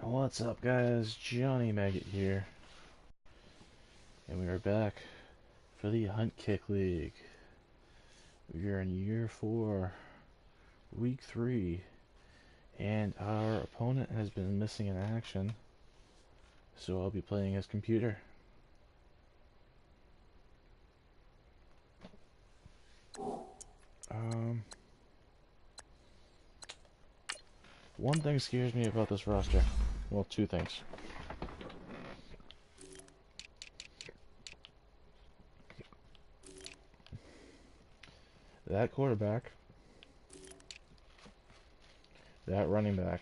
What's up, guys? Johnny Maggot here, and we are back for the Hunt Kick League. We are in year 4, week 3, and our opponent has been missing in action, so I'll be playing his computer. One thing scares me about this roster. Well, two things. That quarterback, that running back.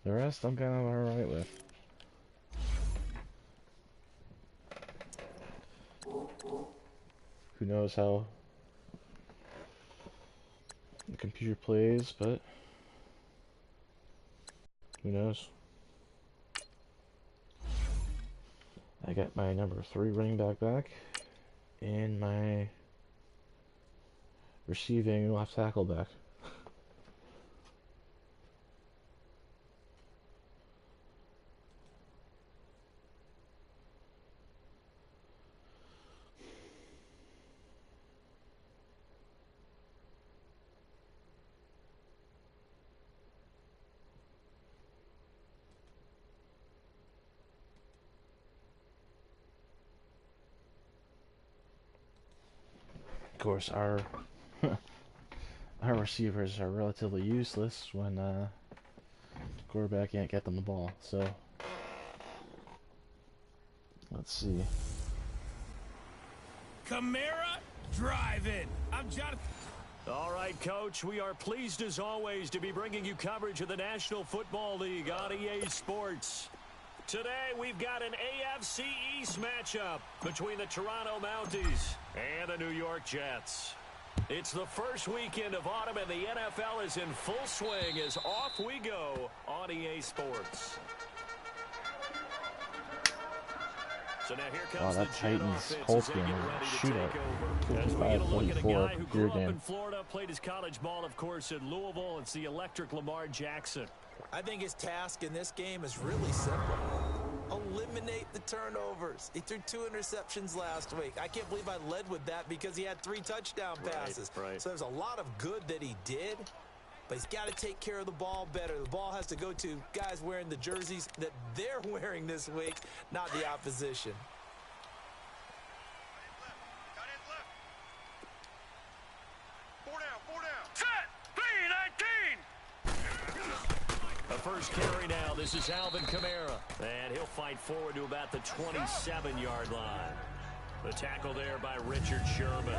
The rest I'm kind of alright with. Who knows how the computer plays, but who knows? I got my number 3 running back and my receiving left tackle back. Of course, our receivers are relatively useless when the quarterback can't get them the ball. So let's see. Kamara, drive it. I'm Jonathan. All right, Coach, we are pleased as always to be bringing you coverage of the National Football League on EA Sports. Today, we've got an AFC East matchup between the Toronto Mounties and the New York Jets. It's the first weekend of autumn, and the NFL is in full swing as off we go on EA Sports. So now here comes That the Titans Jet Colts offense game as they get was a ready to shootout. take over. As we get a look at a 55-24 guy who grew up game. in Florida, played his college ball, of course, in Louisville. It's the electric Lamar Jackson. I think his task in this game is really simple. Eliminate the turnovers. He threw 2 interceptions last week. I can't believe I led with that because he had 3 touchdown passes. Right. So there's a lot of good that he did, but he's got to take care of the ball better. The ball has to go to guys wearing the jerseys that they're wearing this week, not the opposition. First carry now. This is Alvin Kamara. And he'll fight forward to about the 27-yard line. The tackle there by Richard Sherman.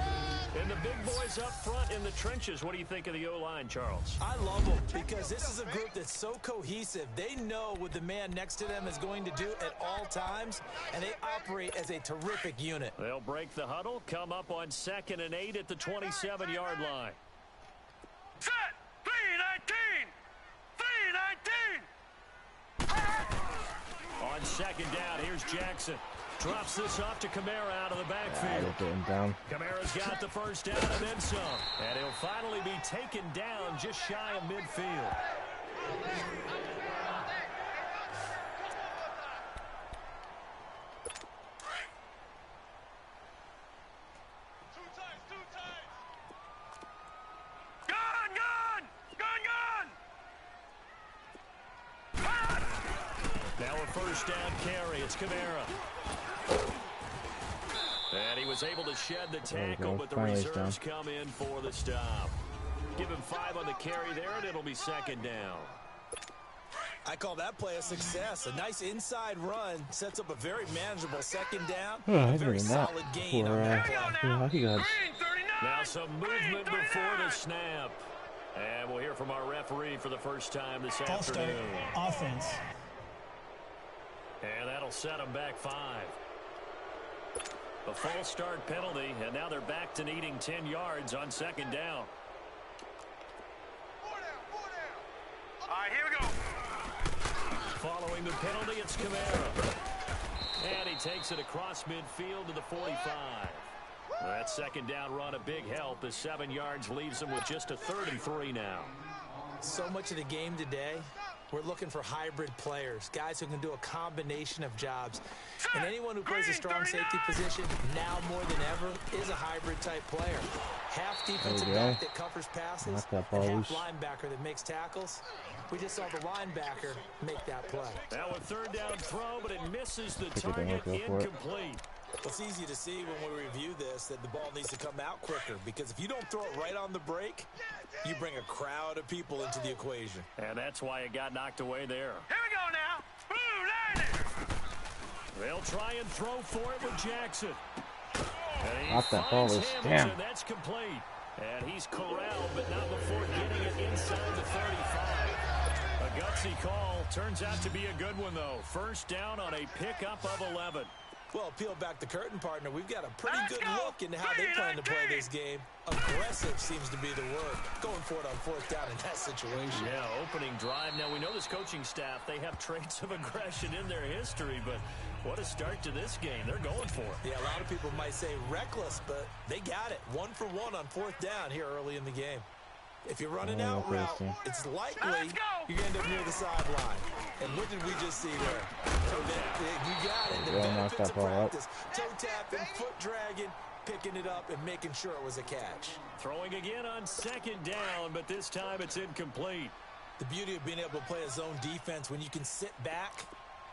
And the big boys up front in the trenches. What do you think of the O-line, Charles? I love them because this is a group that's so cohesive. They know what the man next to them is going to do at all times, and they operate as a terrific unit. They'll break the huddle, come up on 2nd and 8 at the 27-yard line. Set. 3-19. On 2nd down, here's Jackson. Drops this off to Kamara out of the backfield. Down. Kamara's got the first down and then some. And he'll finally be taken down just shy of midfield. Now a first down carry. It's Kamara. And he was able to shed the tackle, but the reserves come in for the stop. Give him 5 on the carry there, and it'll be 2nd down. I call that play a success. A nice inside run sets up a very manageable 2nd down. I A very didn't know solid gain on that play. hockey gods. Now some movement before the snap. And we'll hear from our referee for the first time this afternoon. Offense. And that'll set them back 5. A false start penalty, and now they're back to needing 10 yards on 2nd down. All right, here we go. Following the penalty, it's Kamara. And he takes it across midfield to the 45. That 2nd down run a big help as 7 yards leaves him with just a 3rd and 3 now. So much of the game today, we're looking for hybrid players, guys who can do a combination of jobs. And anyone who plays a strong safety position, now more than ever, is a hybrid type player. Half defensive back that covers passes, and half linebacker that makes tackles. We just saw the linebacker make that play. Now a third down throw, but it misses the target, incomplete. It's easy to see when we review this that the ball needs to come out quicker, because if you don't throw it right on the break, you bring a crowd of people into the equation. And that's why it got knocked away there. Here we go now. Blue Niners. They'll try and throw for it with Jackson. And he Off that ball finds is Hamilton. damn. That's complete. And he's corralled, but not before getting it inside the 35. A gutsy call. Turns out to be a good one, though. First down on a pickup of 11. Well, peel back the curtain, partner. We've got a pretty good look into how they plan to play this game. Aggressive seems to be the word. Going for it on fourth down in that situation. Yeah, opening drive. Now, we know this coaching staff, they have traits of aggression in their history, but what a start to this game. They're going for it. Yeah, a lot of people might say reckless, but they got it. 1 for 1 on fourth down here early in the game. If you're running out route, it's likely you're going to end up near the sideline. And what did we just see there? You got it. The benefits of practice. Toe tapping, foot dragging, picking it up, and making sure it was a catch. Throwing again on second down, but this time it's incomplete. The beauty of being able to play a zone defense when you can sit back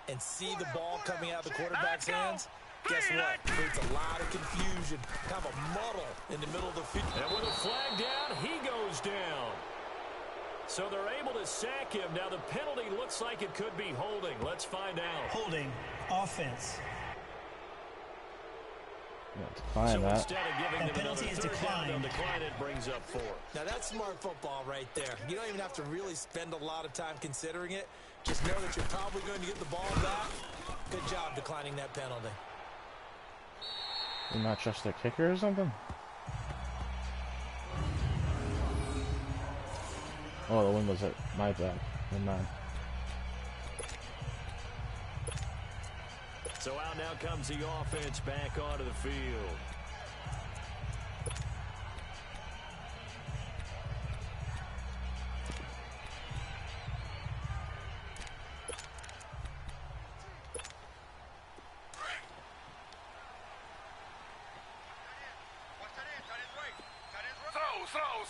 and see the ball coming out of the quarterback's hands. Guess what? Creates a lot of confusion, kind of a muddle in the middle of the field. And with a flag down, he goes down. So they're able to sack him. Now the penalty looks like it could be holding. Let's find out. Holding, offense. Decline that. Instead of giving them penalty is declined. Decline it brings up 4. Now that's smart football right there. You don't even have to really spend a lot of time considering it. Just know that you're probably going to get the ball back. Good job declining that penalty. You not trust the kicker or something? Oh, the wind was at my back, and mine. So out now comes the offense back onto the field.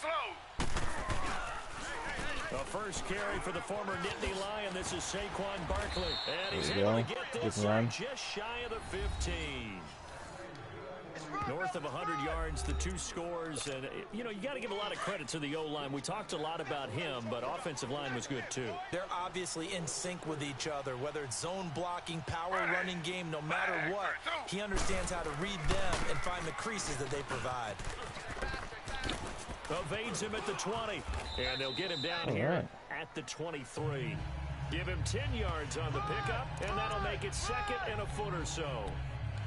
Slow. The first carry for the former Nittany Lion. This is Saquon Barkley. And he's There you able go. to get this Good run. just shy of the 15. North of 100 yards, the 2 scores. And, you know, you got to give a lot of credit to the O-line. We talked a lot about him, but offensive line was good, too. They're obviously in sync with each other, whether it's zone blocking, power running game, no matter what. He understands how to read them and find the creases that they provide. Evades him at the 20. And they'll get him down here at the 23. Give him 10 yards on the pickup, and that'll make it second and a foot or so.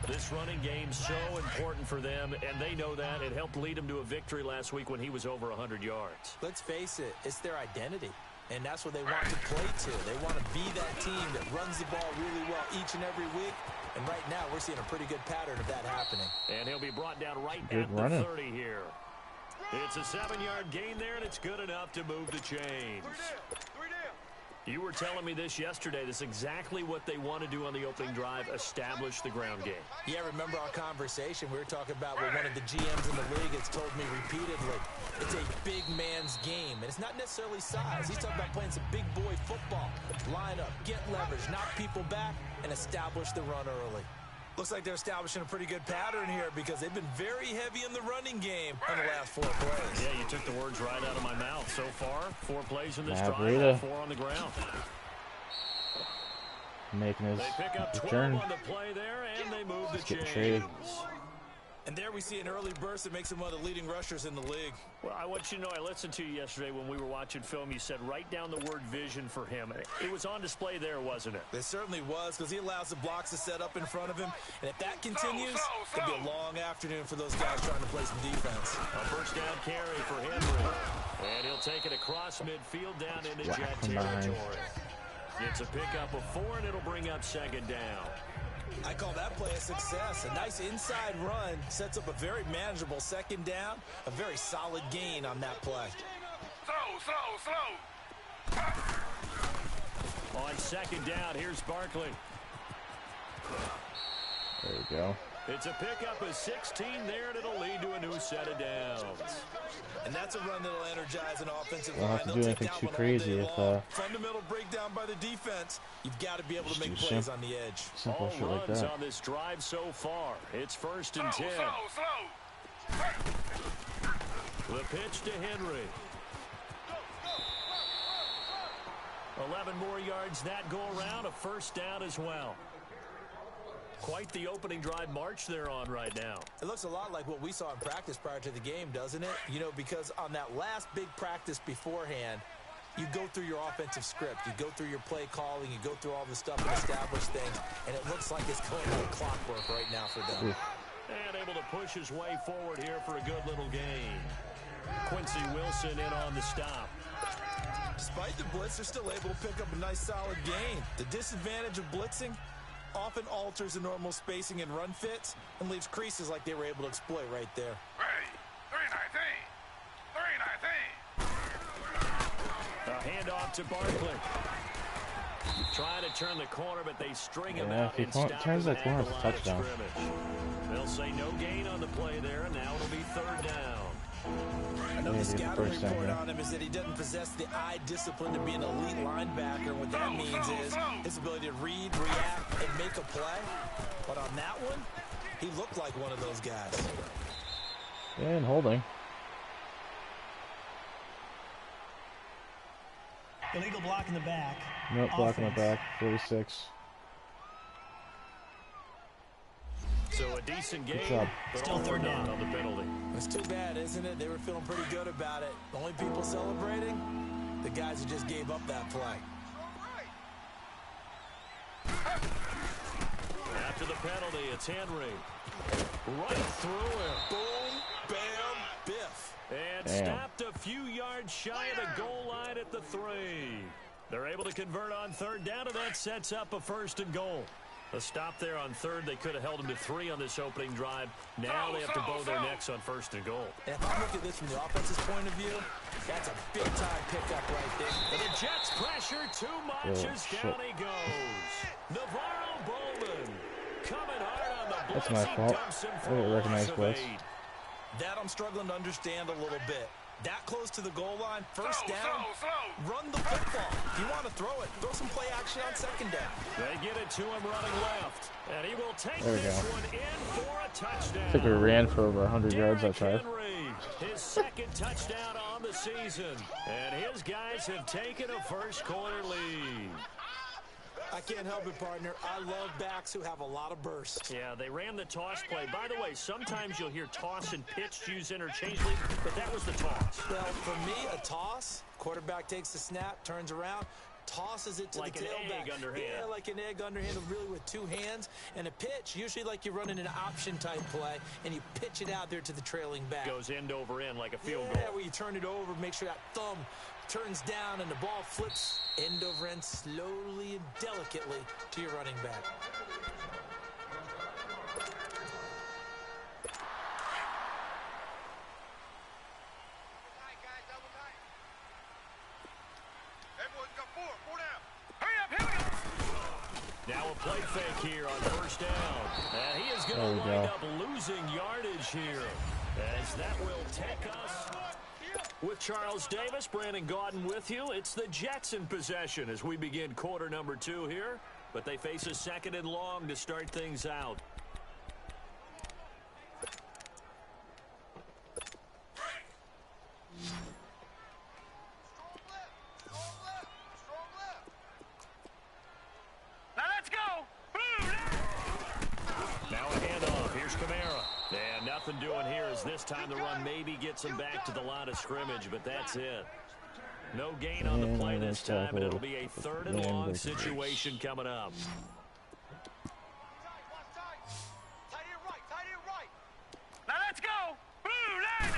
This running game's so important for them, and they know that. It helped lead them to a victory last week when he was over 100 yards. Let's face it, it's their identity, and that's what they want to play to. They want to be that team that runs the ball really well each and every week, and right now we're seeing a pretty good pattern of that happening. And he'll be brought down right Good at running. the 30 here. It's a 7-yard gain there, and it's good enough to move the chains. You were telling me this yesterday. This is exactly what they want to do on the opening drive, establish the ground game. Yeah, remember our conversation? We were talking about what one of the GMs in the league has told me repeatedly. It's a big man's game, and it's not necessarily size. He's talking about playing some big boy football. Line up, get leverage, knock people back, and establish the run early. Looks like they're establishing a pretty good pattern here because they've been very heavy in the running game on the last 4 plays. Yeah, you took the words right out of my mouth. So far, 4 plays in this drive, Rita. all 4 on the ground. Making his They pick up 12 return. on the play there, and they move the Get chains. traded. And there we see an early burst that makes him one of the leading rushers in the league. Well, I want you to know, I listened to you yesterday when we were watching film. You said write down the word vision for him. It was on display there, wasn't it? It certainly was, because he allows the blocks to set up in front of him. And if that continues, it'll be a long afternoon for those guys trying to play some defense. A first down carry for Henry. And he'll take it across midfield down into jet territory. It's a pickup of 4, and it'll bring up second down. I call that play a success. A nice inside run sets up a very manageable second down. A very solid gain on that play. Slow. On second down, here's Barkley. There we go. It's a pickup of 16 there, and it'll lead to a new set of downs. And that's a run that'll energize an offensive Don't line. have to They'll do take anything that too one all crazy day with long. Fundamental breakdown by the defense. You've got to be able to make just do plays on the edge. simple All shit like runs that. on this drive so far. It's 1st and 10. Slow. The pitch to Henry. 11 more yards that go around, a first down as well. Quite the opening drive march they're on right now. It looks a lot like what we saw in practice prior to the game, doesn't it? You know, because on that last big practice beforehand, you go through your offensive script. You go through your play calling. You go through all the stuff and establish things. And it looks like it's going like clockwork right now for them. And able to push his way forward here for a good little gain. Quincy Wilson in on the stop. Despite the blitz, they're still able to pick up a nice solid gain. The disadvantage of blitzing often alters the normal spacing and run fits and leaves creases like they were able to exploit right there. Ready. 319. 319. A handoff to Barkley. Trying to turn the corner, but they string him Yeah, out if he and stop turns him that at corner, the it's a line of touchdown. scrimmage. They'll say no gain on the play there, and now it'll be 3rd down. Another Maybe the scouting first down, report yeah. on him is that he doesn't possess the eye discipline to be an elite linebacker. What that means is his ability to read, react, and make a play. But on that one, he looked like one of those guys. And holding. Illegal block in the back. Nope, blocking the Offense. back. 46. So a decent game, job. but Still all for 3rd down. naught on the penalty. It's too bad, isn't it? They were feeling pretty good about it. The only people celebrating, the guys who just gave up that play. After the penalty, it's Henry. Right through him. Boom, bam, biff. And Damn. stopped a few yards shy of the goal line at the 3. They're able to convert on 3rd down, and that sets up a 1st and goal. A stop there on 3rd. They could have held him to 3 on this opening drive. Now they have to bow their necks on 1st and goal. And if I look at this from the offense's point of view, that's a big-time pickup right there. And the Jets pressure too much Oh, as shit. down he goes. Navarro Bowman coming hard on the blitz. That's my He fault. dumps him I for didn't a recognize loss of blitz. 8. That I'm struggling to understand a little bit. That close to the goal line, first Slow. down, run the football. If you want to throw it, throw some play action on 2nd down. They get it to him running left. And he will take There we this go. one in for a touchdown. I think we ran for over 100 yards that Derrick drive. Henry, his 2nd touchdown on the season. And his guys have taken a first-quarter lead. I can't help it, partner. I love backs who have a lot of burst. Yeah, they ran the toss play. By the way, sometimes you'll hear toss and pitch used interchangeably, but that was the toss. Well, for me, a toss, quarterback takes the snap, turns around, tosses it to Like the an tailback. egg underhand. Yeah, like an egg underhand, really with 2 hands. And a pitch, usually like you're running an option-type play, and you pitch it out there to the trailing back. Goes end over end like a field Yeah, goal. where you turn it over, make sure that thumb turns down and the ball flips end over end slowly and delicately to your running back. Everyone's got 4 down. Hurry up, here we go. Now a play fake here on 1st down. And he is There going we to wind go. up losing yardage here. As that will take us with Charles Davis, Brandon Gaudin with you. It's the Jets in possession as we begin quarter number 2 here. But they face a 2nd and long to start things out. Now let's go. Blue line. Now a handoff. Here's Kamara. And nothing doing here as this time the run maybe gets him back to the line of scrimmage, but that's it. No gain on the And play a this nice time, and tackle. it'll be a 3rd and And long break. situation coming up. Now let's go. Blue line.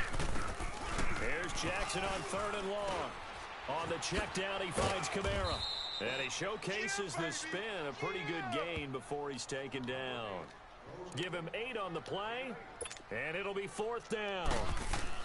Here's Jackson on 3rd and long. On the check down, he finds Kamara. And he showcases the spin, a pretty good gain before he's taken down. Give him 8 on the play, and it'll be 4th down.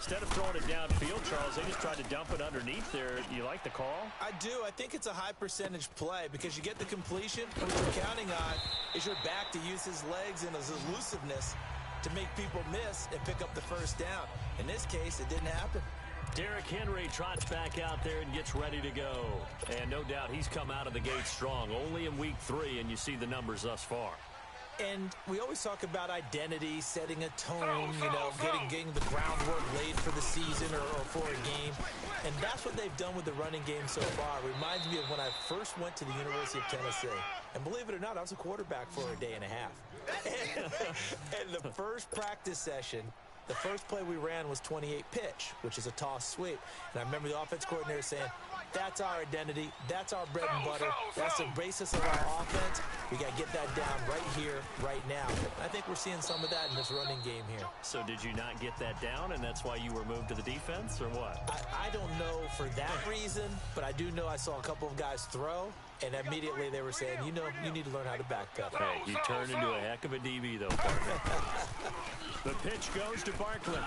Instead of throwing it downfield, Charles, they just tried to dump it underneath there. You like the call? I do. I think it's a high percentage play because you get the completion. What you're counting on is your back to use his legs and his elusiveness to make people miss and pick up the first down. In this case, it didn't happen. Derrick Henry trots back out there and gets ready to go. And no doubt he's come out of the gate strong. Only in week 3, and you see the numbers thus far. And we always talk about identity, setting a tone, getting the groundwork laid for the season or for a game. And that's what they've done with the running game so far. It reminds me of when I first went to the University of Tennessee. And believe it or not, I was a quarterback for a day and a half. And the first practice session, the first play we ran was 28 pitch, which is a toss sweep. And I remember the offense coordinator saying, that's our identity. That's our bread and butter. That's the basis of our offense. We got to get that down right here, right now. I think we're seeing some of that in this running game here. So did you not get that down, and that's why you were moved to the defense, or what? I don't know for that reason, but I do know I saw a couple of guys throw, and immediately they were saying, you need to learn how to backpedal. Hey, you turned into a heck of a DB, though, partner. The pitch goes to Barkley.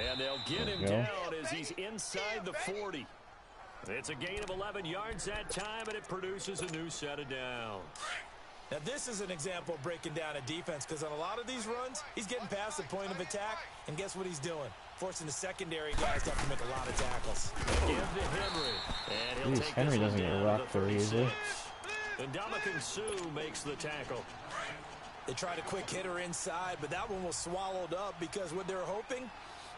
And they'll get him down as he's inside the 40. It's a gain of 11 yards that time, and it produces a new set of downs. Now, this is an example of breaking down a defense, because on a lot of these runs, he's getting past the point of attack, and guess what he's doing? Forcing the secondary guys to have to make a lot of tackles. Give to Henry. And he'll take Henry this doesn't one get down rocked to very 36. easily. And Ndamukong Suh makes the tackle. They tried a quick hitter inside, but that one was swallowed up because what they're hoping,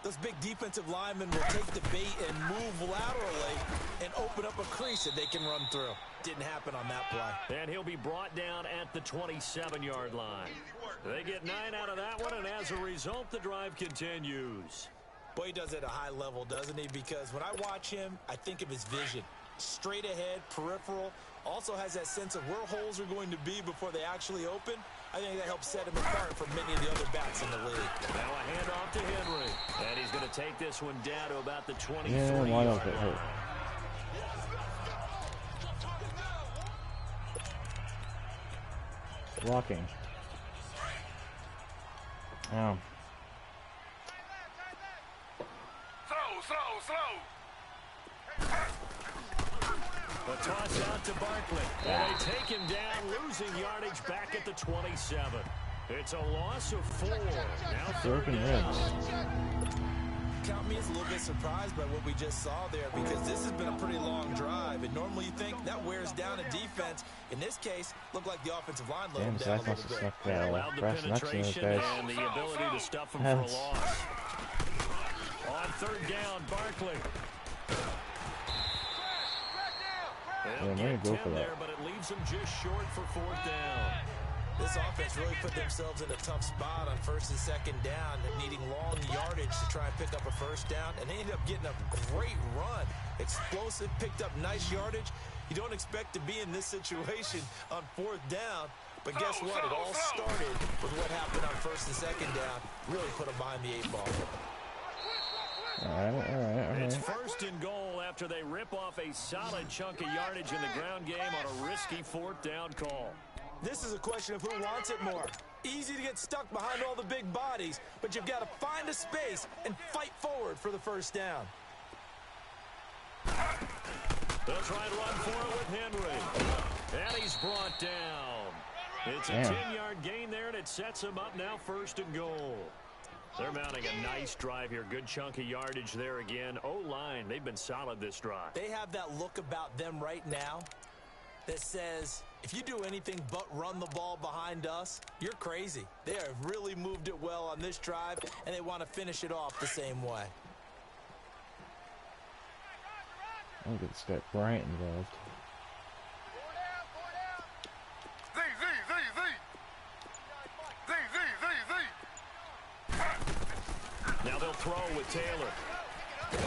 those big defensive linemen will take the bait and move laterally and open up a crease that they can run through. Didn't happen on that play. And he'll be brought down at the 27-yard line. They get 9 out of that one, and as a result, the drive continues. Boy, he does it at a high level, doesn't he? Because when I watch him, I think of his vision. Straight ahead, peripheral, also has that sense of where holes are going to be before they actually open. I think that helps set him apart from many of the other backs in the league. Now a handoff to Henry. And he's going to take this one down to about the 23-yard Yeah, why don't it line. hurt? Blocking. Oh. The toss out to Barkley. And they take him down, losing yardage back at the 27. It's a loss of 4. Now Broken ribs. Count me as a little bit surprised by what we just saw there, because this has been a pretty long drive, and normally you think that wears down a defense. In this case, looked like the offensive line let him down Zach a must little have bit. stuck Allowed the brass nuts in those penetration guys. and the ability to stuff him for a loss. On 3rd down, Barkley. They'll I'm gonna get go 10 for that. there, but it leaves them just short for 4th down. This offense really put themselves in a tough spot on 1st and 2nd down, and needing long yardage to try and pick up a 1st down, and they ended up getting a great run. Explosive, picked up nice yardage. You don't expect to be in this situation on 4th down, but guess what? It all started with what happened on 1st and 2nd down. Really put them behind the 8 ball. All right. It's 1st and goal after they rip off a solid chunk of yardage in the ground game on a risky 4th down call. This is a question of who wants it more. Easy to get stuck behind all the big bodies, but you've got to find a space and fight forward for the 1st down. They'll try and run for it with Henry. And he's brought down. It's a 10-yard gain there, and it sets him up now 1st and goal. They're mounting a nice drive here. Good chunk of yardage there again. O-line, they've been solid this drive. They have that look about them right now that says, if you do anything but run the ball behind us, you're crazy. They have really moved it well on this drive, and they want to finish it off the same way. Look at this guy Bryant involved. Now they'll throw with Taylor.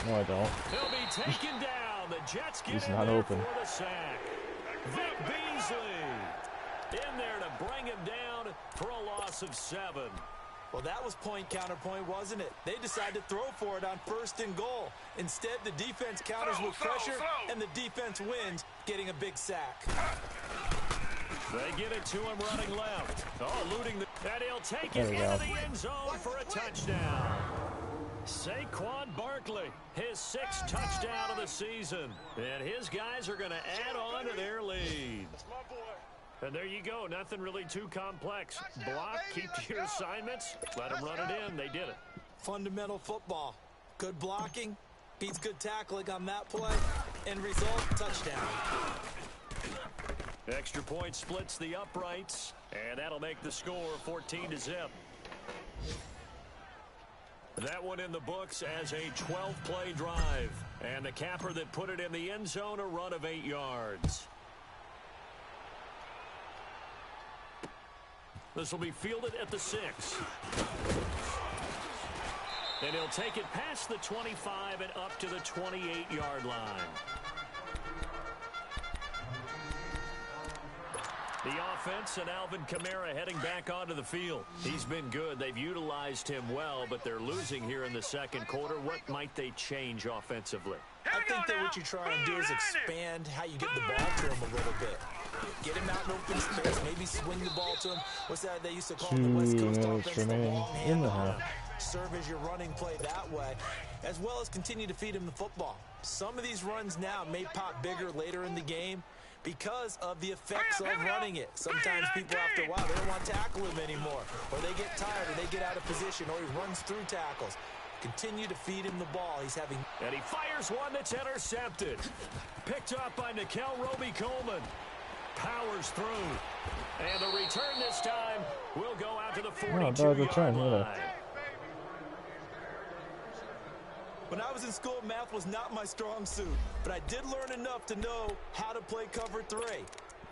No, I don't. He'll be taken down. The Jets get He's him not there open. for the sack. Vic Beasley in there to bring him down for a loss of 7. Well, that was point counterpoint, wasn't it? They decided to throw for it on 1st and goal. Instead, the defense counters with pressure, and the defense wins, getting a big sack. They get it to him running left. Oh, eluding the... And he'll take There it we into go. the end zone for a touchdown. Saquon Barkley, his 6th touchdown of the season. And his guys are going to add on to their lead. And there you go. Nothing really too complex. Block, keep to your assignments, let them run it in. They did it. Fundamental football. Good blocking beats good tackling on that play. End result, touchdown. Extra point splits the uprights, and that'll make the score 14-0. That one in the books as a 12-play drive. And the capper that put it in the end zone, a run of 8 yards. This will be fielded at the 6. And he'll take it past the 25 and up to the 28-yard line. The offense and Alvin Kamara heading back onto the field. He's been good. They've utilized him well, but they're losing here in the second quarter. What might they change offensively? I think that what you try and do is expand how you get the ball to him a little bit. Get him out in open space. Maybe swing the ball to him. What's that they used to call the West 2 Coast minutes offense? The remaining long in the hand half. serve as your running play that way, as well as continue to feed him the football. Some of these runs now may pop bigger later in the game because of the effects of running it. Sometimes people after a while, they don't want to tackle him anymore, or they get tired, or they get out of position, or he runs through tackles. Continue to feed him the ball. He's having... And he fires one that's intercepted. Picked up by Nickel Roby-Coleman. Powers through. And the return this time will go out to the 42-yard line. When I was in school, math was not my strong suit, but I did learn enough to know how to play cover 3.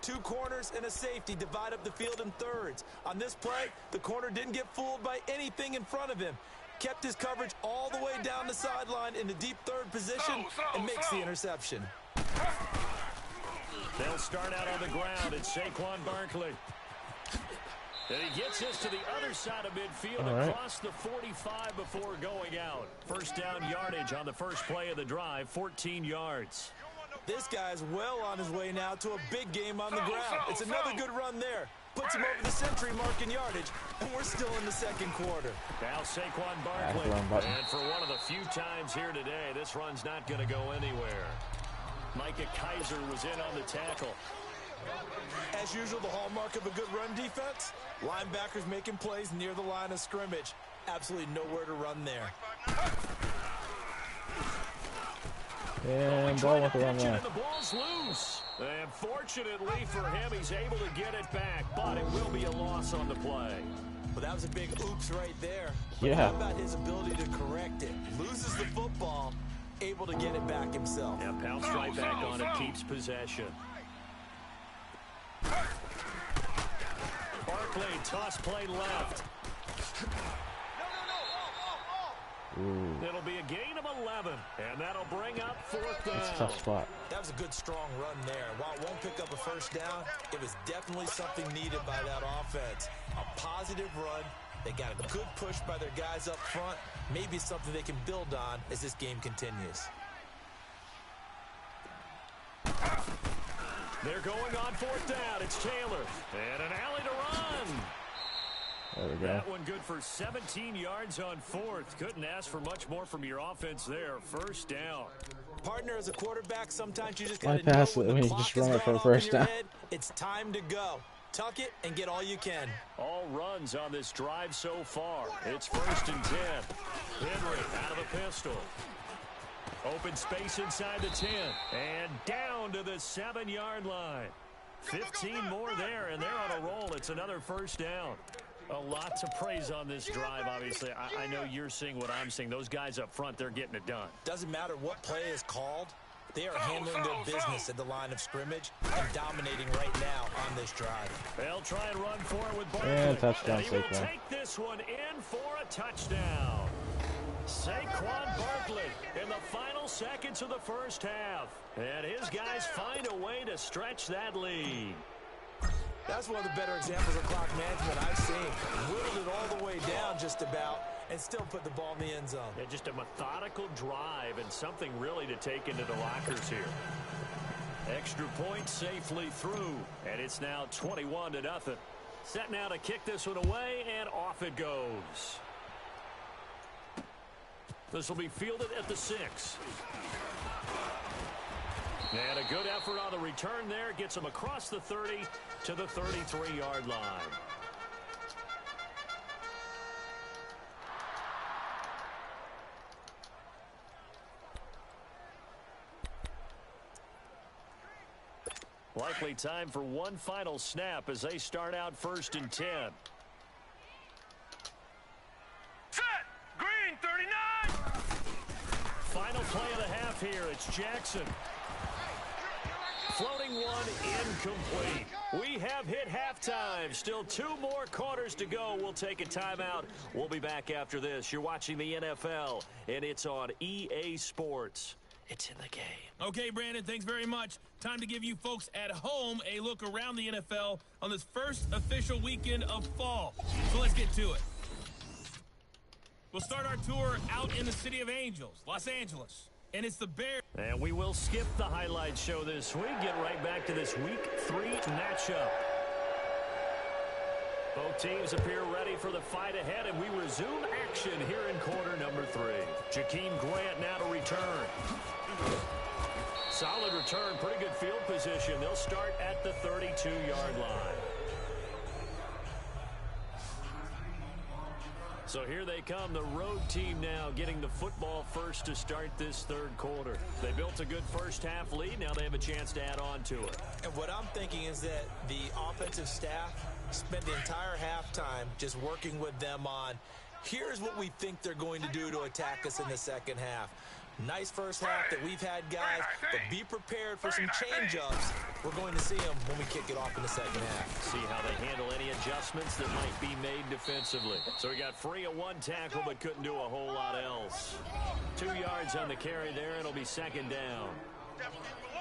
2 corners and a safety divide up the field in thirds. On this play, the corner didn't get fooled by anything in front of him. Kept his coverage all the way down the sideline in the deep third position and makes the interception. They'll start out on the ground. It's Saquon Barkley. And he gets this to the other side of midfield across the 45 before going out. First down yardage on the first play of the drive, 14 yards. This guy's well on his way now to a big game on the ground. It's another good run there. Puts him over the century mark in yardage, and we're still in the second quarter. Now Saquon Barkley. And for one of the few times here today, this run's not going to go anywhere. Micah Kaiser was in on the tackle. As usual, the hallmark of a good run defense, linebackers making plays near the line of scrimmage. Absolutely nowhere to run there. And ball with the wrong line. The ball's loose. And fortunately for him, he's able to get it back, but it will be a loss on the play. Well, that was a big oops right there. Yeah. How about his ability to correct it? Loses the football, able to get it back himself. Yeah, pounced right back on it, keeps possession. Barkley, toss play left. Ooh. It'll be a gain of 11, and that'll bring up 4th down. That's a tough spot. That was a good, strong run there. While it won't pick up a first down, it was definitely something needed by that offense. A positive run. They got a good push by their guys up front. Maybe something they can build on as this game continues. They're going on 4th down. It's Taylor. And an alley to run. There we go. That one good for 17 yards on 4th. Couldn't ask for much more from your offense there. First down. Partner, as a quarterback, sometimes you just got to Why know pass when it when the you clock just is run it for going a off in first your down? head. It's time to go. Tuck it and get all you can. All runs on this drive so far. It's 1st and 10. Henry out of a pistol. Open space inside the 10. And down to the 7-yard line. 15 more there, and they're on a roll. It's another first down. A lot to praise on this drive, obviously. I know you're seeing what I'm seeing. Those guys up front, they're getting it done. Doesn't matter what play is called. They are handling their business at the line of scrimmage and dominating right now on this drive. They'll try and run for it with Barkley. And touchdown, And he will Saquon. take this one in for a touchdown. Saquon Barkley in the final seconds of the first half. And his guys find a way to stretch that lead. That's one of the better examples of clock management I've seen. Whittled it all the way down just about and still put the ball in the end zone. Yeah, just a methodical drive and something really to take into the lockers here. Extra point safely through, and it's now 21-0. Set now to kick this one away, and off it goes. This will be fielded at the 6. And a good effort on the return there. Gets him across the 30 to the 33-yard line. Likely time for one final snap as they start out 1st and 10. Set. Green 39. Final play of the half here. It's Jackson. Floating one, incomplete. We have hit halftime. Still 2 more quarters to go. We'll take a timeout. We'll be back after this. You're watching the NFL, and it's on EA Sports. It's in the game. Okay, Brandon, thanks very much. Time to give you folks at home a look around the NFL on this first official weekend of fall. So let's get to it. We'll start our tour out in the City of Angels, Los Angeles. And it's the Bears. And we will skip the highlight show this week. Get right back to this Week 3 matchup. Both teams appear ready for the fight ahead, and we resume action here in quarter number 3. Jakeem Grant now to return. Solid return, pretty good field position. They'll start at the 32-yard line. So here they come, the road team now getting the football first to start this 3rd quarter. They built a good first half lead. Now they have a chance to add on to it. And what I'm thinking is that the offensive staff spent the entire halftime just working with them on, here's what we think they're going to do to attack us in the second half. Nice first half that we've had, guys, but be prepared for some change-ups. We're going to see them when we kick it off in the second half. See how they handle any adjustments that might be made defensively. So he got free of 1 tackle but couldn't do a whole lot else. 2 yards on the carry there. It'll be 2nd down.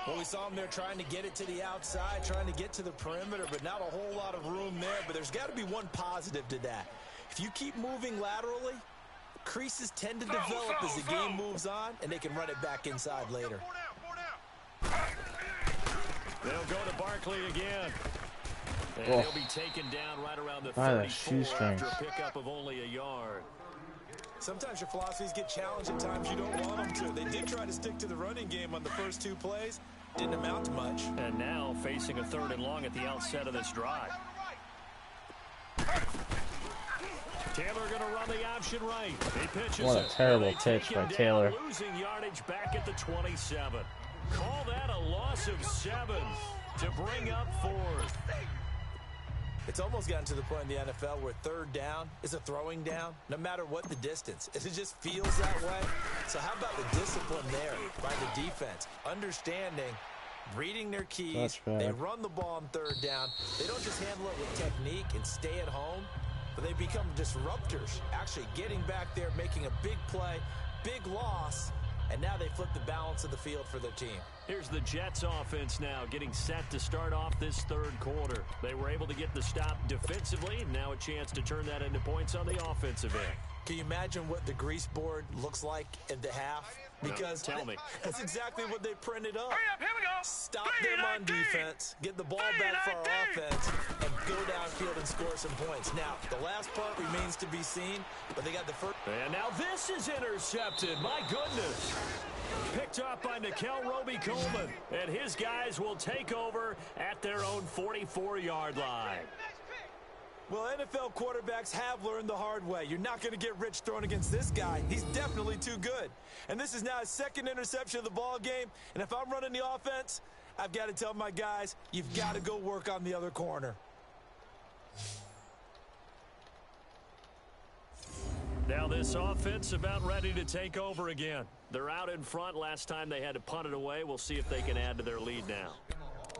Well, we saw him there trying to get it to the outside, trying to get to the perimeter, but not a whole lot of room there. But there's got to be one positive to that. If you keep moving laterally, creases tend to develop as the game moves on, and they can run it back inside later. They'll go to Barkley again. And he'll be taken down right around the 34 after a pickup of only a yard. Sometimes your philosophies get challenged at times you don't want them to. They did try to stick to the running game on the first 2 plays. Didn't amount to much. And now facing a 3rd and long at the outset of this drive. Taylor going to run the option right. He pitches what a terrible pitch by Taylor. Losing yardage back at the 27. Call that a loss of 7 to bring up 4th. It's almost gotten to the point in the NFL where 3rd down is a throwing down, no matter what the distance. It just feels that way. So how about the discipline there by the defense? Understanding, reading their keys. They run the ball on 3rd down. They don't just handle it with technique and stay at home, but they become disruptors, actually getting back there, making a big play, big loss, and now they flip the balance of the field for their team. Here's the Jets offense now getting set to start off this 3rd quarter. They were able to get the stop defensively, and now a chance to turn that into points on the offensive end. Can you imagine what the grease board looks like at the half? Because tell me. That's exactly what they printed up. Hurry up, here we go. Stop them on defense, get the ball back for our offense, and go downfield and score some points. Now, the last part remains to be seen, but they got the first. And now this is intercepted. My goodness. Picked up by Nickel Roby-Coleman. And his guys will take over at their own 44-yard line. Well, NFL quarterbacks have learned the hard way. You're not going to get rich throwing against this guy. He's definitely too good. And this is now his 2nd interception of the ball game. And if I'm running the offense, I've got to tell my guys, you've got to go work on the other corner. Now this offense about ready to take over again. They're out in front. Last time they had to punt it away. We'll see if they can add to their lead now.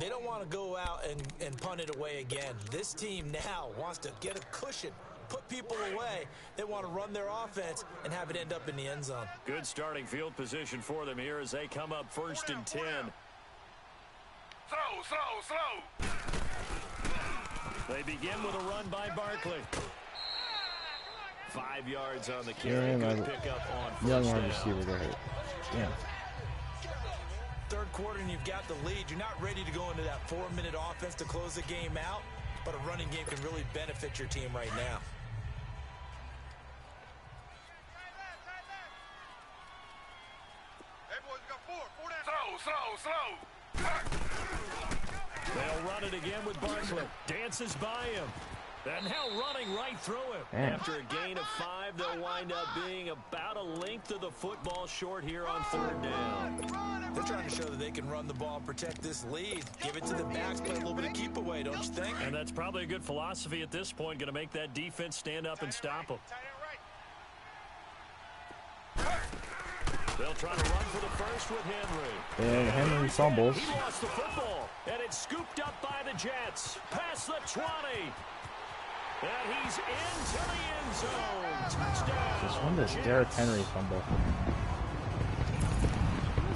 They don't want to go out and punt it away again. This team now wants to get a cushion, put people away. They want to run their offense and have it end up in the end zone. Good starting field position for them here as they come up 1st and 10. Slow. They begin with a run by Barkley. 5 yards on the carry. Good pickup on young 1st wide down. receiver got hurt. Yeah. 3rd quarter and you've got the lead. You're not ready to go into that 4-minute offense to close the game out. but a running game can really benefit your team right now. They'll run it again with Barkley. Dances by him. And now running right through him. Damn. After a gain of 5, they'll wind up being about a length of the football short here on 3rd down. They're trying to show that they can run the ball and protect this lead. Give it to the backs, play a little bit of keep away, don't you think? And that's probably a good philosophy at this point, going to make that defense stand up and stop them. They'll try to run for the first with Henry. And Henry fumbles. He lost the football, and it's scooped up by the Jets. Past the 20. And he's into the end zone. Touchdown. Just when does Derrick Henry fumble?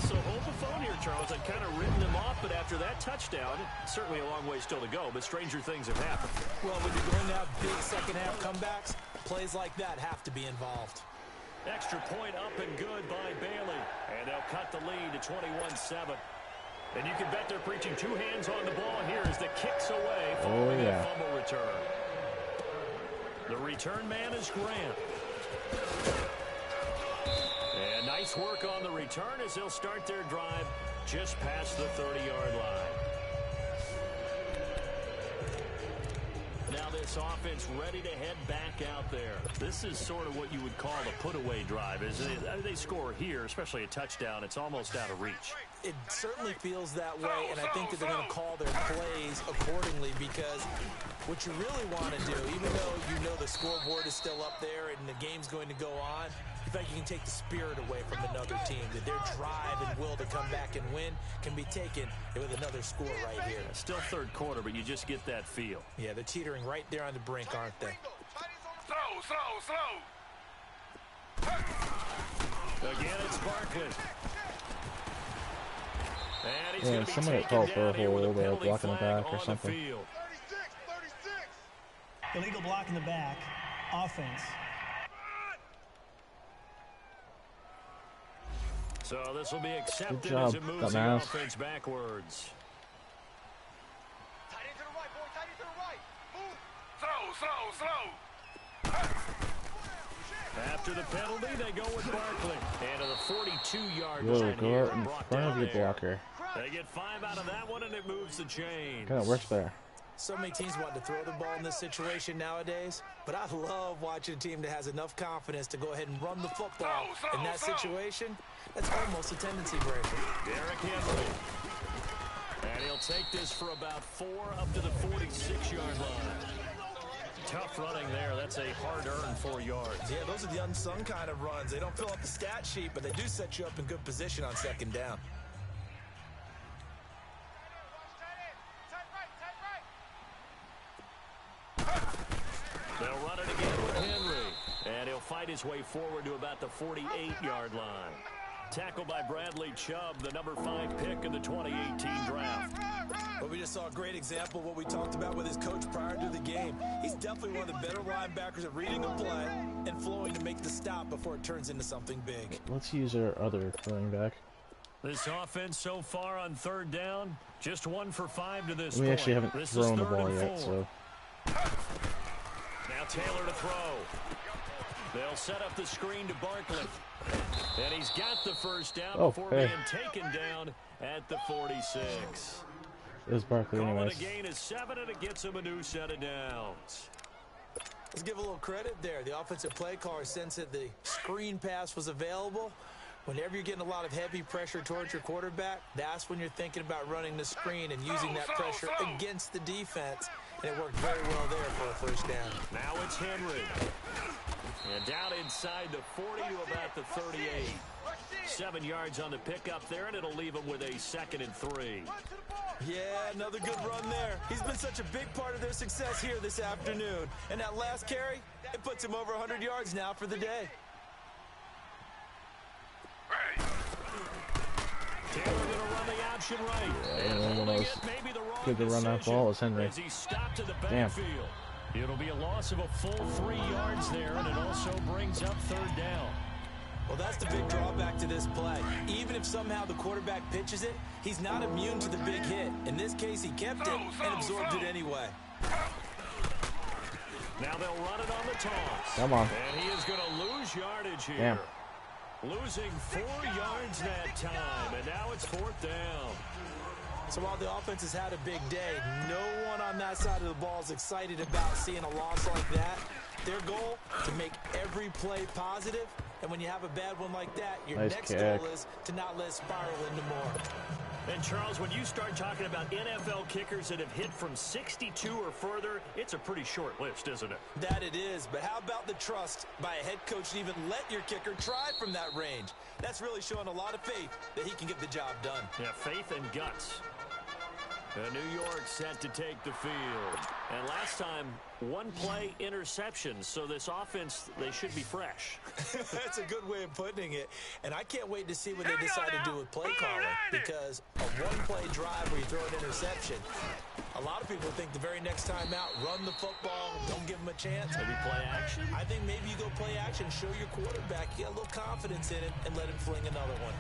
So hold the phone here, Charles. I'd kind of written him off, but after that touchdown, certainly a long way still to go, but stranger things have happened. Well, when you're going to have big second-half comebacks, plays like that have to be involved. Extra point up and good by Bailey. And they'll cut the lead to 21-7. And you can bet they're preaching 2 hands on the ball here as the kick's away following that fumble return. The return man is Grant. And nice work on the return as they'll start their drive just past the 30-yard line. Now this offense ready to head back out there. This is sort of what you would call a put-away drive. They score here, especially a touchdown, it's almost out of reach. It certainly feels that way, and I think that they're going to call their plays accordingly because what you really want to do, even though you know the scoreboard is still up there and the game's going to go on, in fact, you can take the spirit away from another team, that their drive and will to come back and win can be taken with another score right here. Still 3rd quarter, but you just get that feel. Yeah, they're teetering right there on the brink, aren't they? Again, it's Barkley. And he's Yeah, going to be someone got taken called for down a here with a hold, penalty blocking the flag back or on something. the field. Illegal block in the back. Offense. So this will be accepted Good job, as it moves the dumbass. offense backwards. Tight end to the right, boy. Tight end to the right. Move. After the penalty, they go with Barkley. And to the 42-yard Whoa, line go here, out in brought front down of your there. blocker. They get 5 out of that one, and it moves the chains. Kind of works there. So many teams want to throw the ball in this situation nowadays, but I love watching a team that has enough confidence to go ahead and run the football. In that situation, that's almost a tendency breaker. Derrick Henry. And he'll take this for about 4 up to the 46-yard line. Tough running there. That's a hard-earned 4 yards. Yeah, those are the unsung kind of runs. They don't fill up the stat sheet, but they do set you up in good position on 2nd down. They'll run it again with Henry. And he'll fight his way forward to about the 48-yard line. Tackled by Bradley Chubb, the number 5 pick in the 2018 draft. But we just saw a great example of what we talked about with his coach prior to the game. He's definitely one of the better linebackers at reading a play and flowing to make the stop before it turns into something big. Let's use our other running back. This offense so far on 3rd down, just 1 for 5 to this We point. actually haven't This thrown is the 3rd ball and yet, 4. so. Now Taylor to throw. They'll set up the screen to Barkley. And he's got the first down before being taken down at the 46. It was Barkley Calling anyways. a gain of 7, and it gets him a new set of downs. Let's give a little credit there. The offensive play caller sensed that the screen pass was available. Whenever you're getting a lot of heavy pressure towards your quarterback, that's when you're thinking about running the screen and using that pressure against the defense. And it worked very well there for a 1st down. Now it's Henry. And down inside the 40 to about the 38. 7 yards on the pickup there, and it'll leave him with a 2nd and 3. Yeah, another good run there. He's been such a big part of their success here this afternoon. And that last carry, it puts him over 100 yards now for the day. Taylor going to run the option right. Yeah, and one of holding those it, maybe the wrong good to run that decision ball is Henry. as he stopped to the Damn. backfield. It'll be a loss of a full 3 yards there, and it also brings up 3rd down. Well, that's the big drawback to this play. Even if somehow the quarterback pitches it, he's not immune to the big hit. In this case, he kept it and absorbed it anyway. Now they'll run it on the toss. Come on. And he is going to lose yardage here. Damn. Losing 4 yards that time, and now it's 4th down. So while the offense has had a big day, no one on that side of the ball is excited about seeing a loss like that. Their goal, to make every play positive, and when you have a bad one like that, your Nice next kick. goal is to not let it spiral into more. And Charles, when you start talking about NFL kickers that have hit from 62 or further, it's a pretty short list, isn't it? That it is, but how about the trust by a head coach to even let your kicker try from that range? That's really showing a lot of faith that he can get the job done. Yeah, faith and guts. New York set to take the field. And last time, 1 play interception. So this offense, they should be fresh. That's a good way of putting it. And I can't wait to see what they decide to do with play calling. Because a 1-play drive where you throw an interception, a lot of people think the very next time out, run the football, don't give them a chance. Maybe play action? I think maybe you go play action, show your quarterback, get a little confidence in it, and let him fling another one.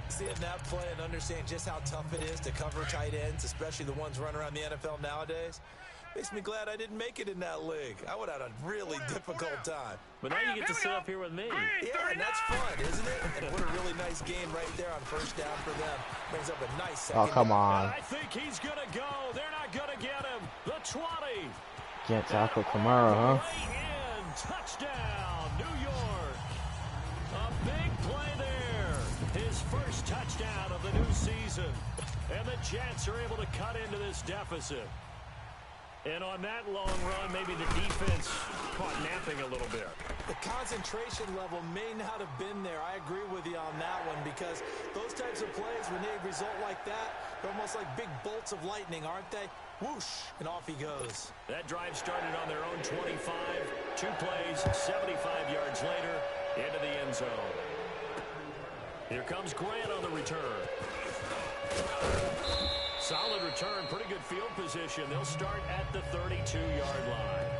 Seeing that play and understand just how tough it is to cover tight ends, especially the ones running around the NFL nowadays, makes me glad I didn't make it in that league. I would have had a really difficult time. But now you get to sit up here with me. Yeah, and that's fun, isn't it? And what a really nice game right there on first down for them. Brings up a nice second. Oh, come on. I think he's going to go. They're not going to get him. The 20. Can't tackle Kamara, huh? Way in. Touchdown, New York. A big play there. His first touchdown of the new season. And the Jets are able to cut into this deficit. And on that long run, maybe the defense caught napping a little bit. The concentration level may not have been there. I agree with you on that one because those types of plays, when they result like that, they're almost like big bolts of lightning, aren't they? Whoosh, and off he goes. That drive started on their own 25. 2 plays, 75 yards later, into the end zone. Here comes Grant on the return. Solid return, pretty good field position. They'll start at the 32-yard line.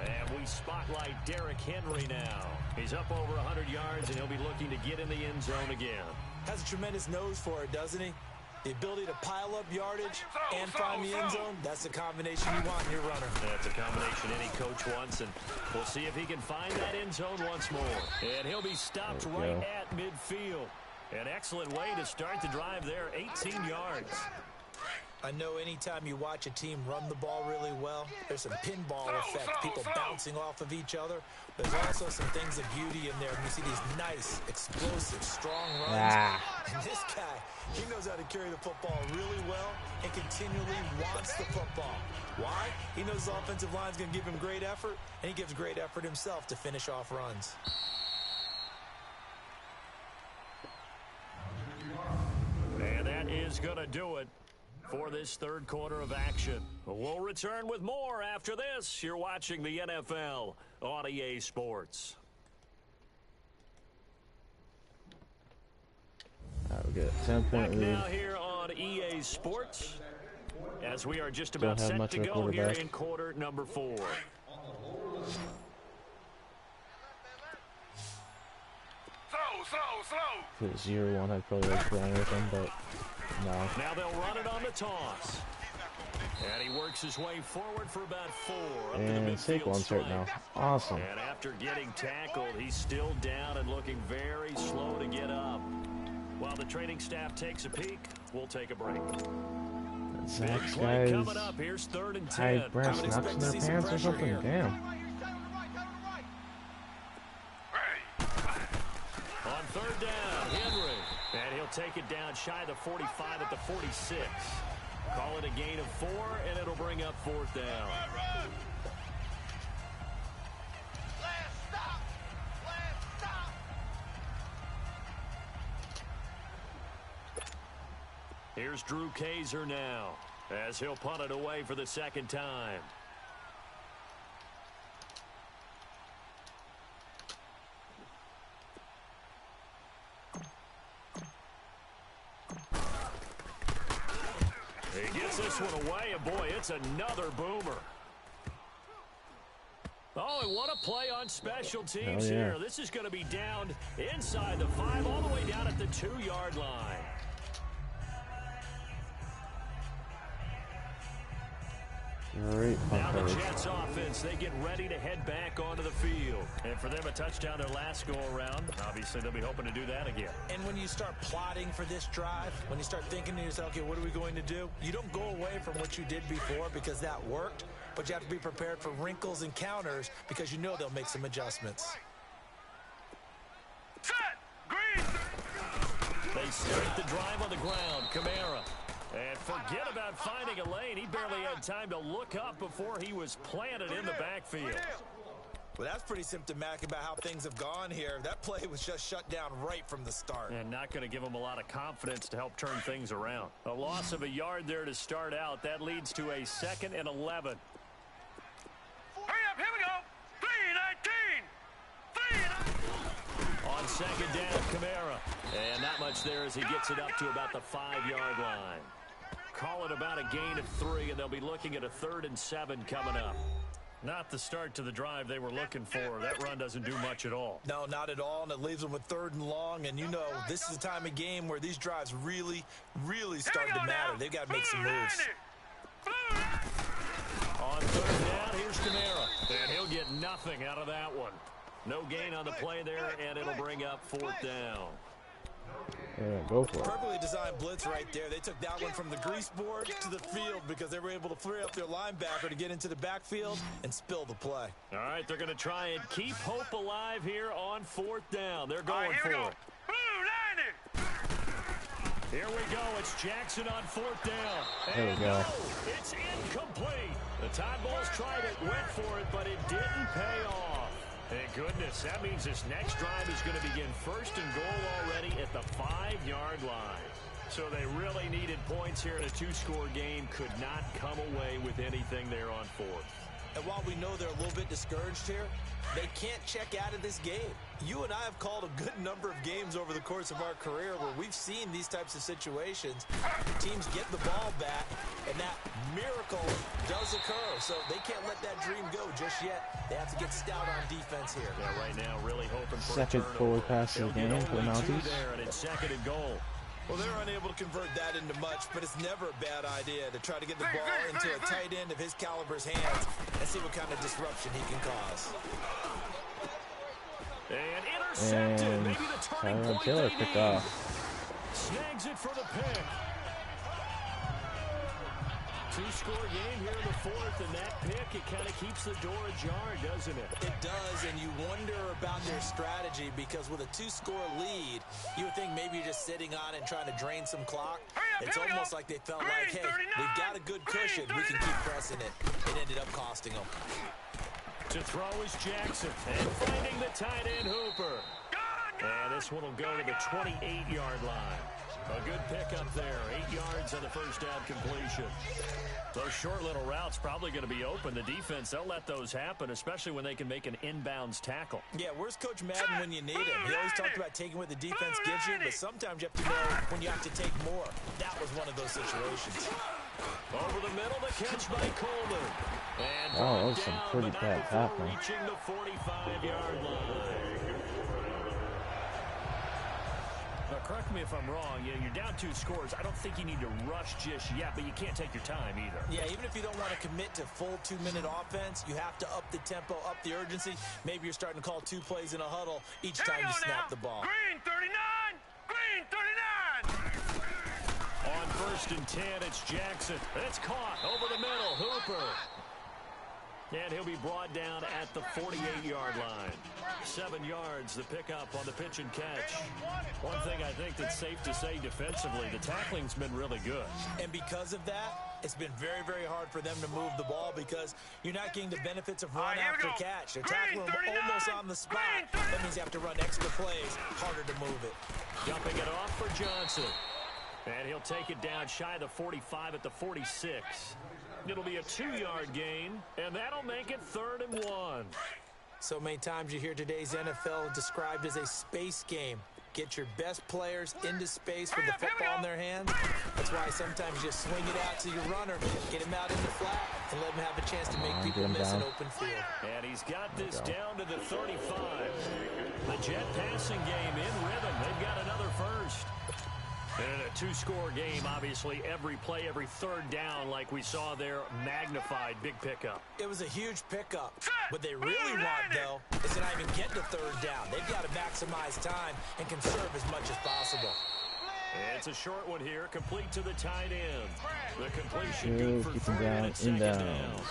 And we spotlight Derrick Henry now. He's up over 100 yards, and he'll be looking to get in the end zone again. Has a tremendous nose for it, doesn't he? The ability to pile up yardage and find the end zone, that's the combination you want in your runner. That's a combination any coach wants, and we'll see if he can find that end zone once more. And he'll be stopped right at midfield. An excellent way to start the drive there, 18 yards. I know anytime you watch a team run the ball really well, there's some pinball effect, people bouncing off of each other. There's also some things of beauty in there. You see these nice, explosive, strong runs. And this guy, he knows how to carry the football really well and continually wants the football. Why? He knows the offensive line's going to give him great effort, and he gives great effort himself to finish off runs. And that is going to do it for this third quarter of action. We'll return with more after this. You're watching the NFL on EA Sports. We got a 10-point Back lead. now here on EA Sports as we are just about Don't have set much to of a go here quarterback. in quarter number 4. If it was 0-1, I'd probably like playing with him, but no. Now they'll run it on the toss. And he works his way forward for about 4. Up to the And midfield Saquon's hurt stripe. now. Awesome. And after getting tackled, he's still down and looking very slow to get up. While the training staff takes a peek, we'll take a break. Zach's Play guys coming up. Here's 3rd and 10. hide breast nuts in their pants or something. Damn. On 3rd down, Henry. And he'll take it down shy of the 45 at the 46. Call it a gain of 4, and it'll bring up 4th down. Here's Drew Kaiser now, as he'll punt it away for the 2nd time. He gets this one away, and boy, it's another boomer. Oh, and what a play on special teams here. This is going to be down inside the 5, all the way down at the 2-yard line. Great punt Now the coverage. Jets offense, they get ready to head back onto the field. And for them, a touchdown their last go-around. Obviously, they'll be hoping to do that again. And when you start plotting for this drive, when you start thinking to yourself, okay, what are we going to do? You don't go away from what you did before because that worked, but you have to be prepared for wrinkles and counters because you know they'll make some adjustments. Set. Green. They start the drive on the ground. Kamara. And forget about finding a lane. He barely had time to look up before he was planted in the backfield. Well, that's pretty symptomatic about how things have gone here. That play was just shut down right from the start. And not going to give him a lot of confidence to help turn things around. A loss of a yard there to start out. That leads to a 2nd and 11. Hurry up. Here we go. 3-19. On 2nd down, Kamara. And not much there as he gets it up to about the 5-yard line. Call it about a gain of 3, and they'll be looking at a 3rd and 7 coming up. Not the start to the drive they were looking for. That run doesn't do much at all. No, not at all, and it leaves them with 3rd and long, and you know this is the time of game where these drives really start to matter. They've got to make some moves. On 3rd down, here's Kamara. And he'll get nothing out of that one. No gain on the play there, and it'll bring up 4th down. Yeah, go for it. Perfectly designed blitz right there. They took that one from the grease board to the field because they were able to free up their linebacker to get into the backfield and spill the play. All right, they're going to try and keep hope alive here on 4th down. They're going for it. Here we go. It's Jackson on 4th down. There we go. It's incomplete. The Tide Bulls tried it, went for it, but it didn't pay off. Thank goodness. That means this next drive is going to begin 1st and goal already at the 5-yard line. So they really needed points here in a 2-score game. Could not come away with anything there on 4th. And while we know they're a little bit discouraged here, they can't check out of this game. You and I have called a good number of games over the course of our career where we've seen these types of situations. Teams get the ball back, and that miracle does occur. So they can't let that dream go just yet. They have to get stout on defense here. Yeah, right now really hoping for Second a forward pass of the game for the Mounties. There, and it's 2nd and goal. Well, they're unable to convert that into much, but it's never a bad idea to try to get the ball into a tight end of his caliber's hands and see what kind of disruption he can cause. And intercepted. And Maybe the turning Tyrod point Taylor they picked need. off. Snags it for the pick. 2-score game here in the 4th, and that pick, it kind of keeps the door ajar, doesn't it? It does, and you wonder about their strategy because with a 2-score lead, you would think maybe you're just sitting on it and trying to drain some clock. It's almost like they felt like, hey, we've got a good cushion. We can keep pressing it. It ended up costing them. To throw is Jackson, and finding the tight end Hooper. And this one will go to the 28-yard line. A good pickup there, 8 yards on the first down completion. Those short little routes probably going to be open. The defense, they'll let those happen, especially when they can make an inbounds tackle. Yeah, where's Coach Madden when you need him? He always talked about taking what the defense gives you, but sometimes you have to know when you have to take more. That was one of those situations. Over the middle, the catch by Coleman. And Oh, that was some down, pretty but bad not before tackling. reaching the 45-yard line. Now, correct me if I'm wrong. Yeah, you're down 2 scores. I don't think you need to rush just yet, but you can't take your time either. Yeah, even if you don't want to commit to full 2-minute offense, you have to up the tempo, up the urgency. Maybe you're starting to call 2 plays in a huddle each time you snap the ball. Green 39. Green 39. On 1st and 10, it's Jackson. It's caught over the middle. Hooper. And he'll be brought down at the 48-yard line. 7 yards, the pickup on the pitch and catch. One thing I think that's safe to say defensively, the tackling's been really good. And because of that, it's been very, very hard for them to move the ball because you're not getting the benefits of run here we after go. catch. They're Green tackling 39. almost on the spot. Green That means you have to run extra plays, harder to move it. Dumping it off for Johnson. And he'll take it down shy of the 45 at the 46. It'll be a 2-yard gain, and that'll make it 3rd and 1. So many times you hear today's NFL described as a space game. Get your best players into space with the football in their hands. That's why sometimes you just swing it out to your runner, get him out in the flat, and let him have a chance to make people miss an open field. And he's got this down to the 35. The Jet passing game in rhythm. They've got another first. And a two-score game, obviously, every play, every third down, like we saw there, magnified, big pickup. It was a huge pickup. What they really want, though, is to not even get to third down. They've got to maximize time and conserve as much as possible. It's a short one here, complete to the tight end. The completion good for Keep him 3 down, and it's second down. inbounds.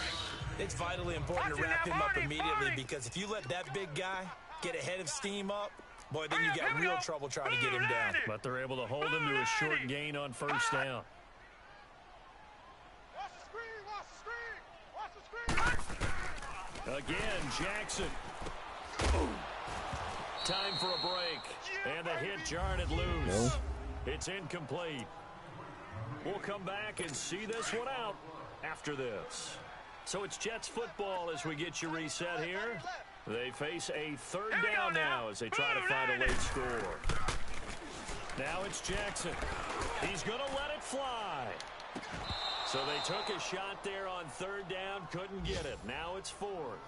It's vitally important to wrap him up immediately because if you let that big guy get ahead of steam up, boy, then you got real trouble trying to get him down. But they're able to hold him to a short gain on first down. Again, Jackson. Time for a break. And the hit jarred it loose. It's incomplete. We'll come back and see this one out after this. So it's Jets football as we get you reset here. They face a third down now as they try to find a late score. Now it's Jackson. He's going to let it fly. So they took a shot there on third down, couldn't get it. Now it's fourth.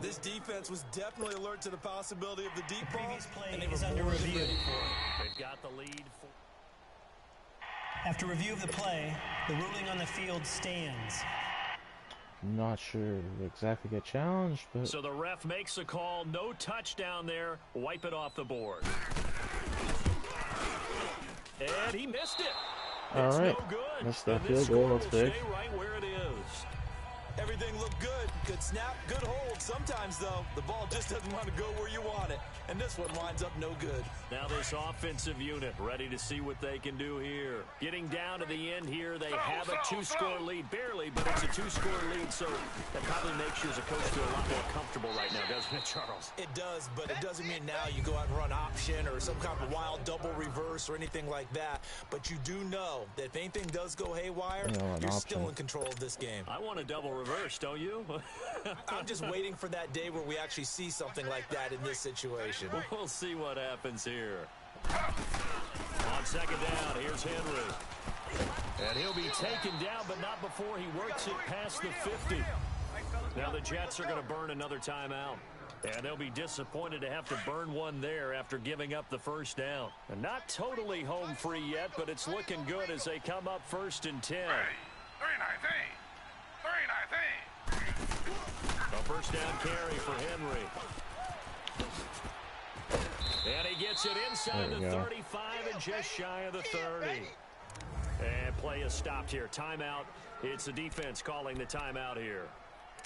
This defense was definitely alert to the possibility of the deep ball. Previous play and they were is under more than review. ready for it. They've got the lead. After review of the play, the ruling on the field stands. Not sure we exactly get challenged, but So the ref makes a call. No touchdown there. Wipe it off the board. And he missed it. all It's right. no good. Missed that And this field goal. score That's will big. stay right where it is. Everything looked good. Good snap, good hold. Sometimes, though, the ball just doesn't want to go where you want it. And this one winds up no good. Now this offensive unit ready to see what they can do here. Getting down to the end here, they have a two-score lead. Barely, but it's a two-score lead, so that probably makes you as a coach feel a lot more comfortable right now, doesn't it, Charles? It does, but it doesn't mean now you go out and run option or some kind of wild double reverse or anything like that. But you do know that if anything does go haywire, Yeah, an you're option. still in control of this game. I want a double reverse, don't you? I'm just waiting for that day where we actually see something like that in this situation. We'll see what happens here. On second down, here's Henry. And he'll be taken down, but not before he works it past the 50. Now the Jets are going to burn another timeout. And they'll be disappointed to have to burn one there after giving up the first down. And not totally home free yet, but it's looking good as they come up 1st and 10. 3-19. A first down carry for Henry. And he gets it inside There the we go. 35 and just shy of the 30. And play is stopped here. Timeout. It's the defense calling the timeout here,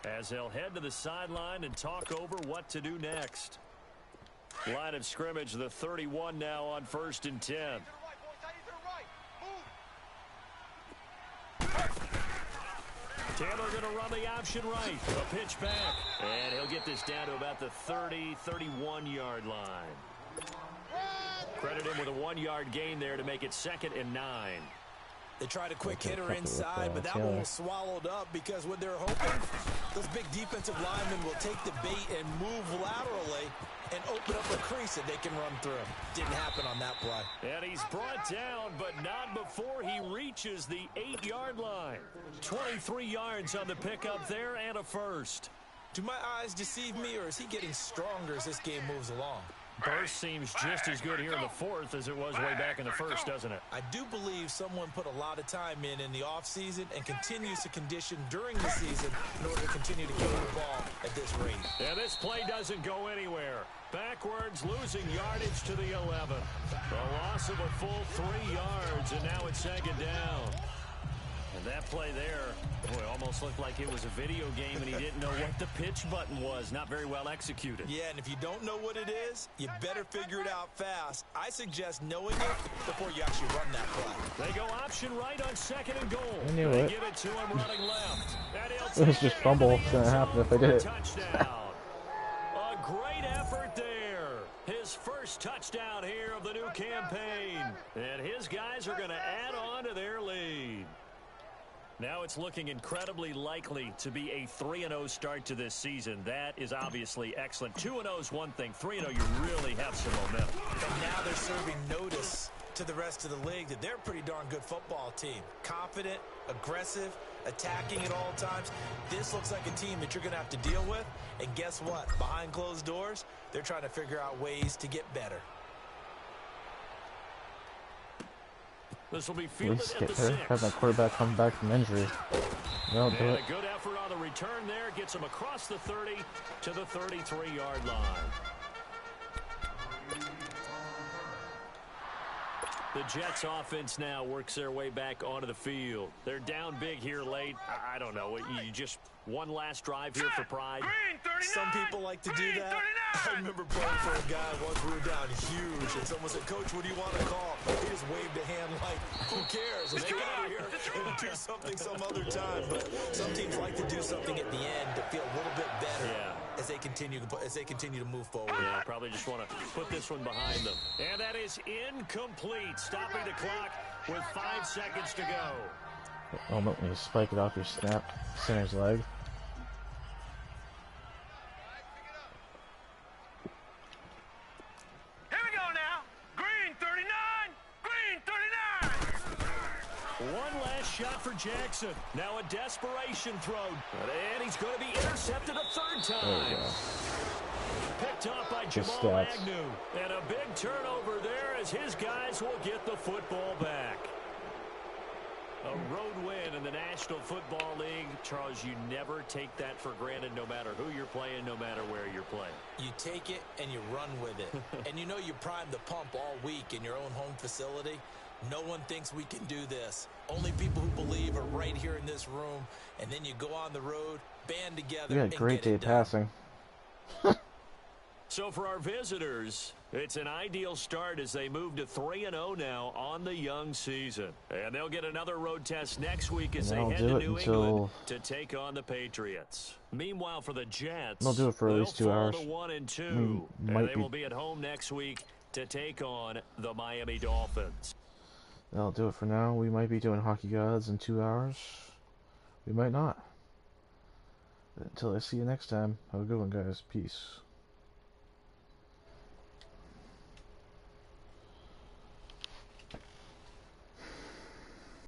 as they'll head to the sideline and talk over what to do next. Line of scrimmage, the 31 now on 1st and 10. Taylor going to run the option right. A pitch back. And he'll get this down to about the 30, 31-yard line. Credit him with a 1-yard gain there to make it 2nd and 9. They tried a quick Okay, hitter couple inside, with, but that Taylor. one was swallowed up because what they're hoping, those big defensive linemen will take the bait and move laterally and open up a crease that they can run through. Didn't happen on that play. And he's brought down, but not before he reaches the 8-yard line. 23 yards on the pickup there and a first. Do my eyes deceive me, or is he getting stronger as this game moves along? Burst seems just as good here in the 4th as it was way back in the 1st, doesn't it? I do believe someone put a lot of time in the offseason and continues to condition during the season in order to continue to kill the ball at this rate. And this play doesn't go anywhere. Backwards, losing yardage to the 11. A loss of a full 3 yards, and now it's 2nd down. And that play there, boy, almost looked like it was a video game and he didn't know what the pitch button was. Not very well executed. Yeah, and if you don't know what it is, you better figure it out fast. I suggest knowing it before you actually run that play. They go option right on 2nd and goal. I knew They it. give it to him running left. And he'll It was take just it fumble. into It's the gonna end happen zone if I for did a it. touchdown. A great effort there. His first touchdown here of the new campaign. And his guys are going to add on to their lead. Now it's looking incredibly likely to be a 3-0 start to this season. That is obviously excellent. 2-0 is one thing. 3-0, you really have some momentum. And now they're serving notice to the rest of the league that they're a pretty darn good football team. Confident, aggressive, attacking at all times. This looks like a team that you're going to have to deal with. And guess what? Behind closed doors, they're trying to figure out ways to get better. This will be At least fielded get at the there. Have 6. that quarterback come back from injury. They'll do And it. a good effort on the return there. Gets him across the 30 to the 33-yard line. The Jets offense now works their way back onto the field. They're down big here late. I don't know. You just one last drive here for pride. Green 39. Some people like to do Green that. 39. I remember playing for a guy once we were down huge, and someone said, "Coach, what do you want to call?" He just waved a hand like, "Who cares? Let's get out of here and do something some other time." But some teams like to do something at the end to feel a little bit better as they continue to move forward. Yeah, probably just want to put this one behind them. And that is incomplete, stopping the clock with 5 seconds to go. Oh, no, when you spike it off your center's leg. Here we go now. Green 39. Green 39. One last shot for Jackson. Now a desperation throw. And he's going to be intercepted a third There time. we go. Picked off by Good Jamal stats. Agnew. And a big turnover there as his guys will get the football back. A road win in the National Football League. Charles, you never take that for granted no matter who you're playing, no matter where you're playing. You take it and you run with it. And you know you primed the pump all week in your own home facility. No one thinks we can do this. Only people who believe are right here in this room. And then you go on the road, band together, You had a great day passing. So for our visitors, it's an ideal start as they move to 3-0 now on the young season. And they'll get another road test next week as they They'll head do to it New until- England to take on the Patriots. Meanwhile, for the Jets, They'll do it for at least 2 they'll fall hours. to 1-2, Might and they be- will be at home next week to take on the Miami Dolphins. That'll do it for now. We might be doing Hockey Gods in 2 hours. We might not. Until I see you next time, have a good one, guys. Peace.